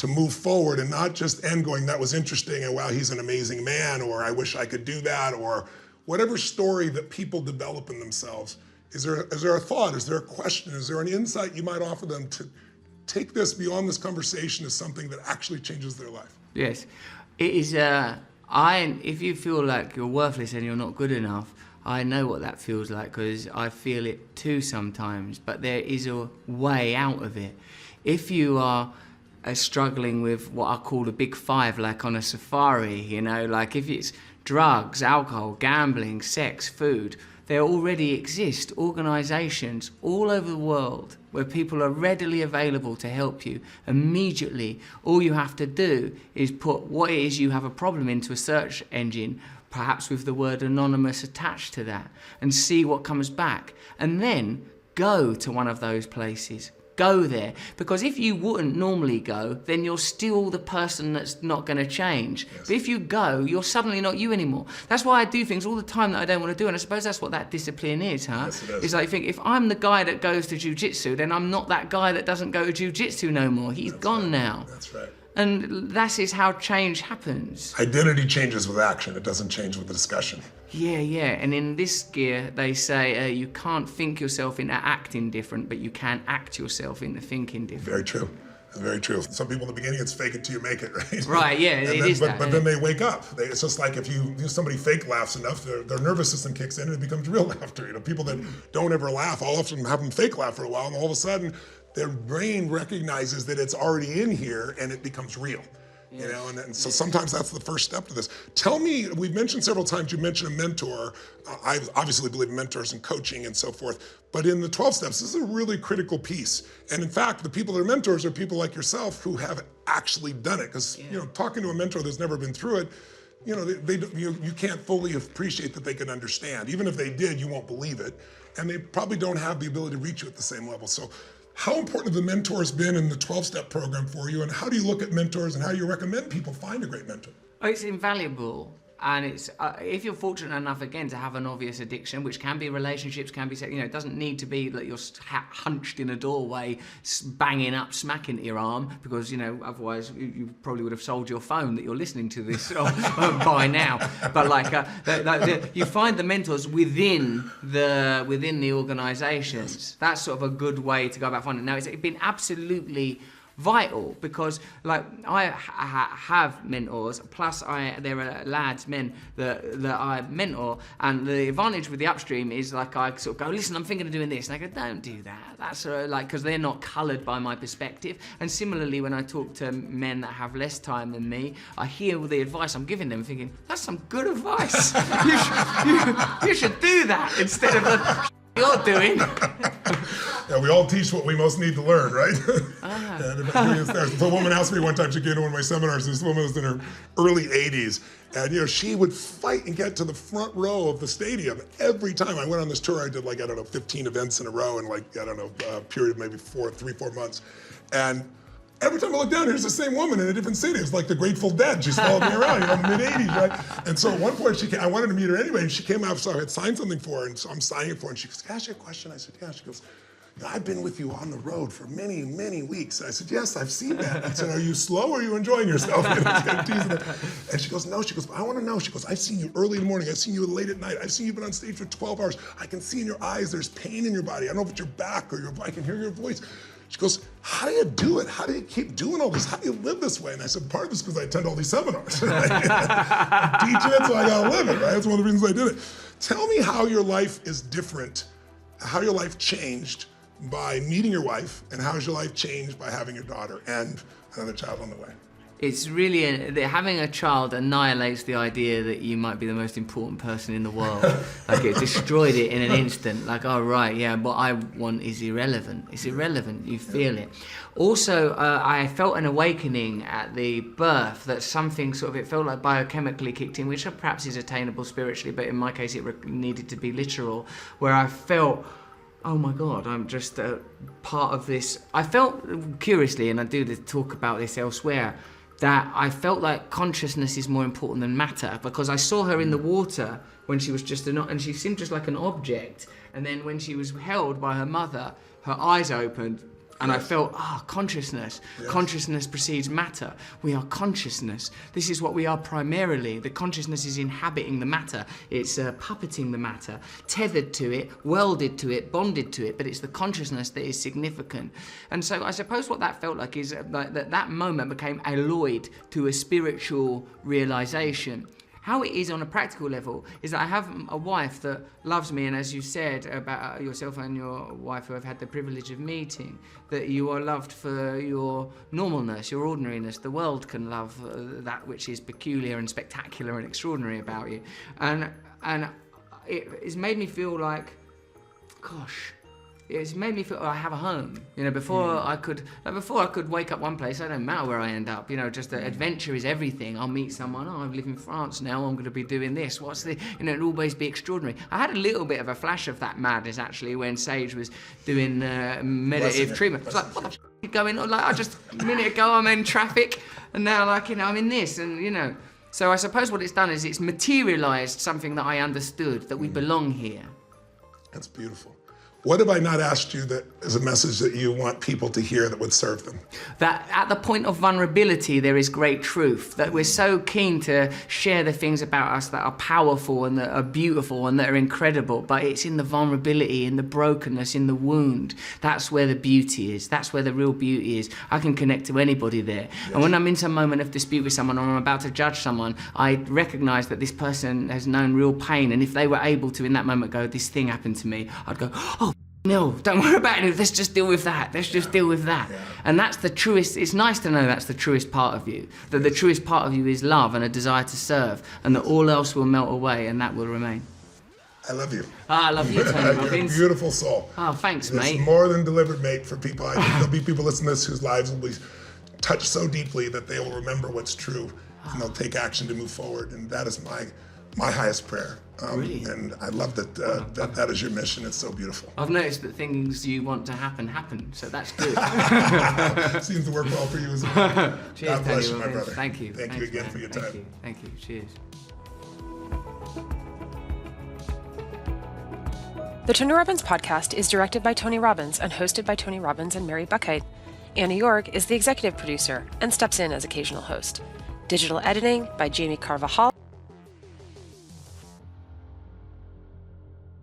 to move forward and not just end going, that was interesting and wow, he's an amazing man, or I wish I could do that, or whatever story that people develop in themselves. Is there a thought, is there a question, is there an insight you might offer them to take this beyond this conversation as something that actually changes their life? Yes, it is. If you feel like you're worthless and you're not good enough, I know what that feels like because I feel it too sometimes. But there is a way out of it. If you are struggling with what I call the big five, like on a safari, you know, like if it's drugs, alcohol, gambling, sex, food, there already exist organisations all over the world where people are readily available to help you immediately. All you have to do is put what it is you have a problem into a search engine, perhaps with the word anonymous attached to that, and see what comes back. And then go to one of those places. Go there, because if you wouldn't normally go, then you're still the person that's not going to change. Yes. But if you go, you're suddenly not you anymore. That's why I do things all the time that I don't want to do, and I suppose that's what that discipline is, huh? Yes, it is. It's like, think, if I'm the guy that goes to jiu-jitsu, then I'm not that guy that doesn't go to jiu-jitsu no more. He's gone now. That's right. And that is how change happens. Identity changes with action. It doesn't change with the discussion. Yeah. And in this gear, they say you can't think yourself into acting different, but you can act yourself into thinking different. Very true. Very true. Some people in the beginning, it's fake it till you make it, right? Right, yeah, but then they wake up. It's just like if somebody fake laughs enough, their nervous system kicks in and it becomes real laughter. You know, people that don't ever laugh, I'll often have them fake laugh for a while, and all of a sudden, their brain recognizes that it's already in here and it becomes real. You know, and so sometimes that's the first step to this. Tell me, we've mentioned several times, you mentioned a mentor. I obviously believe in mentors and coaching and so forth, but in the 12 steps, this is a really critical piece. And in fact, the people that are mentors are people like yourself who have actually done it. Because, you know, talking to a mentor that's never been through it, you know, you can't fully appreciate that they can understand. Even if they did, you won't believe it. And they probably don't have the ability to reach you at the same level. So how important have the mentors been in the 12-step program for you, and how do you look at mentors and how do you recommend people find a great mentor? Oh, it's invaluable. And it's if you're fortunate enough, again, to have an obvious addiction, which can be relationships, can be, you know, it doesn't need to be that you're hunched in a doorway, banging up, smacking at your arm, because, you know, otherwise you probably would have sold your phone that you're listening to this by now. But like, you find the mentors within the organisations. That's sort of a good way to go about finding it. Now, it's been absolutely vital because, like, I have mentors, plus there are lads, men that I mentor, and the advantage with the upstream is, like, I sort of go, listen, I'm thinking of doing this, and I go, don't do that. That's like, because they're not coloured by my perspective. And similarly, when I talk to men that have less time than me, I hear all the advice I'm giving them, thinking, that's some good advice. you should do that instead of the you're doing. Yeah, we all teach what we most need to learn, right? So a woman asked me one time, she came to one of my seminars, this woman was in her early 80s, and, you know, she would fight and get to the front row of the stadium every time. I went on this tour, I did, like, I don't know, 15 events in a row in, like, I don't know, a period of maybe 3-4 months. And every time I look down, here's the same woman in a different city. It's like the Grateful Dead. She's followed me around, you know, mid-80s, right? And so at one point, I wanted to meet her anyway, and she came out, so I had signed something for her, and so I'm signing it for her, and she goes, can I ask you a question? I said, yeah. She goes, I've been with you on the road for many, many weeks. I said, yes, I've seen that. I said, are you slow or are you enjoying yourself? And she goes, no. She goes, I want to know. She goes, I've seen you early in the morning. I've seen you late at night. I've seen you been on stage for 12 hours. I can see in your eyes there's pain in your body. I don't know if it's your back or I can hear your voice. She goes, how do you do it? How do you keep doing all this? How do you live this way? And I said, part of it's because I attend all these seminars. Right? I'm teaching it, so I got to live it. Right? That's one of the reasons I did it. Tell me how your life is different, how your life changed by meeting your wife, and how has your life changed by having your daughter and another child on the way? It's really, having a child annihilates the idea that you might be the most important person in the world. Like, it destroyed it in an instant. Like, oh, right, yeah, what I want is irrelevant. It's irrelevant, you feel it. Also, I felt an awakening at the birth that something sort of, it felt like biochemically kicked in, which perhaps is attainable spiritually, but in my case it needed to be literal, where I felt, oh my God, I'm just part of this. I felt, curiously, and I do talk about this elsewhere, that I felt like consciousness is more important than matter, because I saw her in the water when she was just and she seemed just like an object. And then when she was held by her mother, her eyes opened, And I felt, consciousness. Yes. Consciousness precedes matter. We are consciousness. This is what we are primarily. The consciousness is inhabiting the matter. It's puppeting the matter, tethered to it, welded to it, bonded to it, but it's the consciousness that is significant. And so I suppose what that felt like is that moment became alloyed to a spiritual realization. How it is on a practical level is that I have a wife that loves me, and as you said about yourself and your wife who I've had the privilege of meeting, that you are loved for your normalness, your ordinariness. The world can love that which is peculiar and spectacular and extraordinary about you. And it's made me feel like, gosh, it's made me feel I have a home. You know, before I could wake up one place, I don't matter where I end up. You know, just the adventure is everything. I'll meet someone. I live in France now. I'm going to be doing this. It'll always be extraordinary. I had a little bit of a flash of that madness actually when Sage was doing meditative treatment. It's like, what the f*** is going on? Like, just a minute ago I'm in traffic, and now I'm in this, and So I suppose what it's done is it's materialised something that I understood, that we belong here. That's beautiful. What have I not asked you that is a message that you want people to hear that would serve them? That at the point of vulnerability, there is great truth. That we're so keen to share the things about us that are powerful and that are beautiful and that are incredible. But it's in the vulnerability, in the brokenness, in the wound. That's where the beauty is. That's where the real beauty is. I can connect to anybody there. Yes. And when I'm in some moment of dispute with someone or I'm about to judge someone, I recognise that this person has known real pain. And if they were able to, in that moment, go, this thing happened to me, I'd go, oh, no, don't worry about it. Let's just deal with that. Let's just deal with that. Yeah. And that's the truest. It's nice to know that's the truest part of you. That the truest part of you is love and a desire to serve, and that all else will melt away and that will remain. I love you. I love you, Tony Robbins. You're a beautiful soul. Oh, thanks, mate. It's more than delivered, mate, for people. I think there'll be people listening to this whose lives will be touched so deeply that they will remember what's true and they'll take action to move forward. And that is my highest prayer. Really? And I love that that is your mission. It's so beautiful. I've noticed that things you want to happen, so that's good. Seems to work well for you as well. Cheers, God bless you, my brother. Thank you. Thank you again for your time. Thank you. Cheers. The Tony Robbins Podcast is directed by Tony Robbins and hosted by Tony Robbins and Mary Buckheit. Anna York is the executive producer and steps in as occasional host. Digital editing by Jamie Carvajal.